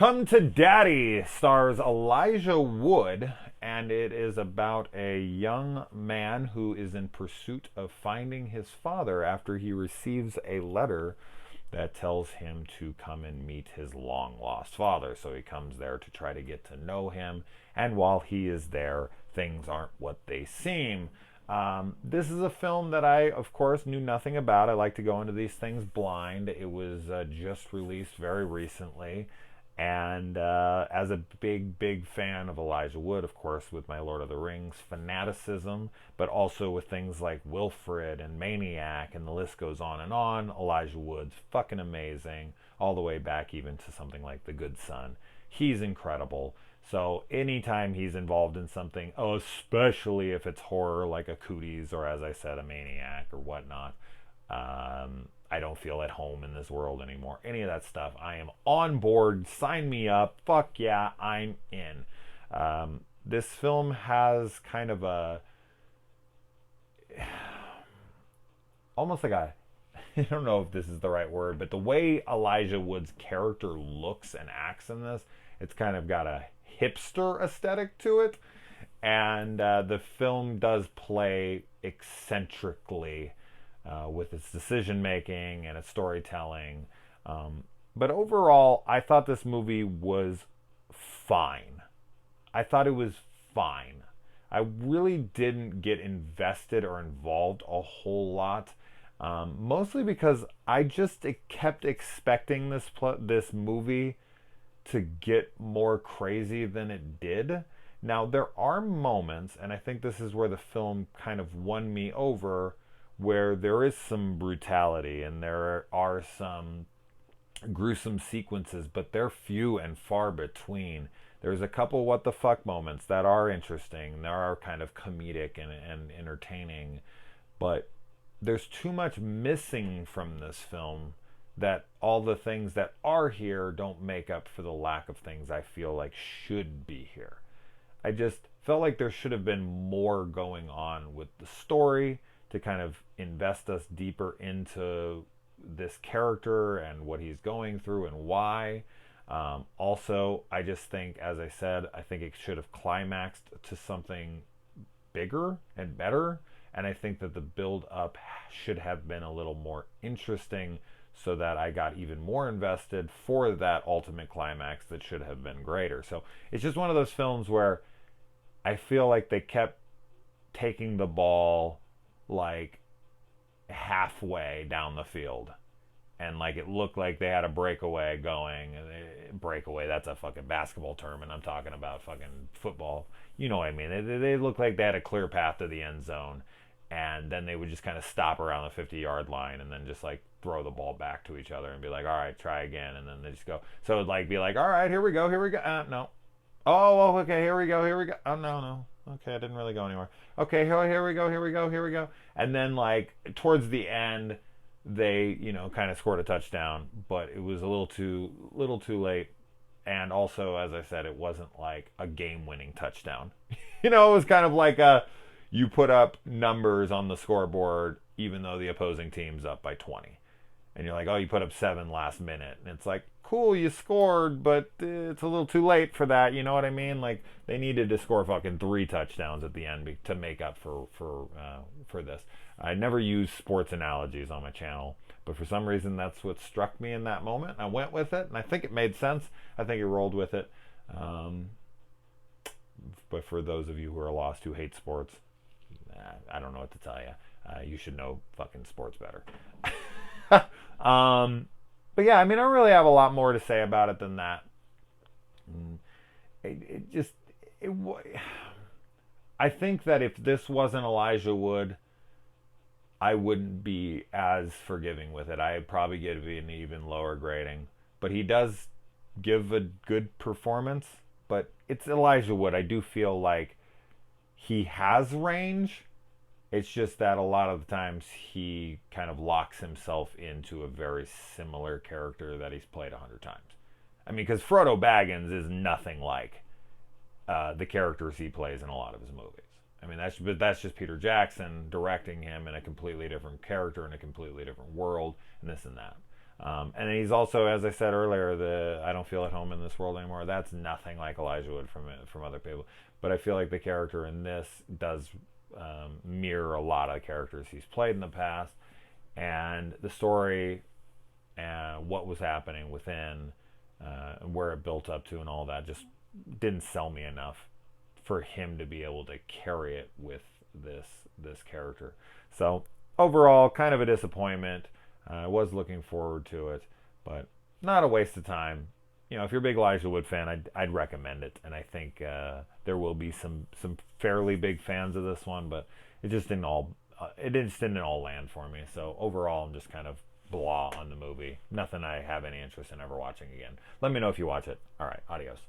Come to Daddy stars Elijah Wood, and it is about a young man who is in pursuit of finding his father after he receives a letter that tells him to come and meet his long lost father. So he comes there to try to get to know him, and while he is there, things aren't what they seem. This is a film that I, of course, knew nothing about. I like to go into these things blind. It was just released very recently. And as a big fan of Elijah Wood, of course, with my Lord of the Rings fanaticism, but also with things like Wilfred and Maniac, and the list goes on, Elijah Wood's fucking amazing, all the way back even to something like The Good Son. He's incredible. So anytime he's involved in something, especially if it's horror like a Cooties or, as I said, a Maniac or whatnot, I don't feel at home in this world anymore. Any of that stuff, I am on board. Sign me up. Fuck yeah, I'm in. This film has kind of a, almost like a, I don't know if this is the right word, but the way Elijah Wood's character looks and acts in this, it's kind of got a hipster aesthetic to it. And the film does play eccentrically with its decision making and its storytelling. But overall, I thought this movie was fine. I thought it was fine. I really didn't get invested or involved a whole lot. Mostly because I just kept expecting this movie to get more crazy than it did. Now, there are moments, and I think this is where the film kind of won me over, where there is some brutality and there are some gruesome sequences, but they're few and far between. There's a couple what the fuck moments that are interesting. They are kind of comedic and entertaining, but there's too much missing from this film that all the things that are here don't make up for the lack of things I feel like should be here. I just felt like there should have been more going on with the story to kind of invest us deeper into this character and what he's going through and why. Also, I just think, as I said, I think it should have climaxed to something bigger and better. And I think that the build up should have been a little more interesting so that I got even more invested for that ultimate climax that should have been greater. So it's just one of those films where I feel like they kept taking the ball like halfway down the field, and like it looked like they had a breakaway going. Breakaway, that's a fucking basketball term, and I'm talking about fucking football. You know what I mean? They looked like they had a clear path to the end zone, and then they would just kind of stop around the 50-yard line and then just like throw the ball back to each other and be like, all right, try again, and then they just go. So it'd like be like, all right, here we go. No. Oh, okay, here we go. Oh, no. Okay, I didn't really go anywhere. Okay, here we go. And then, like, towards the end, they, kind of scored a touchdown, but it was a little too late. And also, as I said, it wasn't like a game-winning touchdown. It was kind of like you put up numbers on the scoreboard, even though the opposing team's up by 20. And you're like, oh, you put up 7 last minute. And it's like, cool, you scored, but it's a little too late for that. You know what I mean? Like, they needed to score fucking 3 touchdowns at the end to make up for this. I never use sports analogies on my channel, but for some reason that's what struck me in that moment. I went with it, and I think it made sense. I think it rolled with it. But for those of you who are lost, who hate sports, I don't know what to tell you. You should know fucking sports better. But yeah, I mean, I don't really have a lot more to say about it than that. I think that if this wasn't Elijah Wood, I wouldn't be as forgiving with it. I'd probably give it an even lower grading. But he does give a good performance. But it's Elijah Wood. I do feel like he has range. It's just that a lot of the times he kind of locks himself into a very similar character that he's played 100 times. I mean, because Frodo Baggins is nothing like the characters he plays in a lot of his movies. I mean, that's just Peter Jackson directing him in a completely different character in a completely different world, and this and that. And he's also, as I said earlier, the I don't feel at home in this world anymore. That's nothing like Elijah Wood from other people. But I feel like the character in this does mirror a lot of characters he's played in the past, and the story and what was happening within, where it built up to, and all that just didn't sell me enough for him to be able to carry it with this character. So overall, kind of a disappointment. I was looking forward to it, but not a waste of time. You know, if you're a big Elijah Wood fan, I'd recommend it, and I think there will be some fairly big fans of this one, but it just didn't all land for me. So overall, I'm just kind of blah on the movie. Nothing I have any interest in ever watching again. Let me know if you watch it. All right, adios.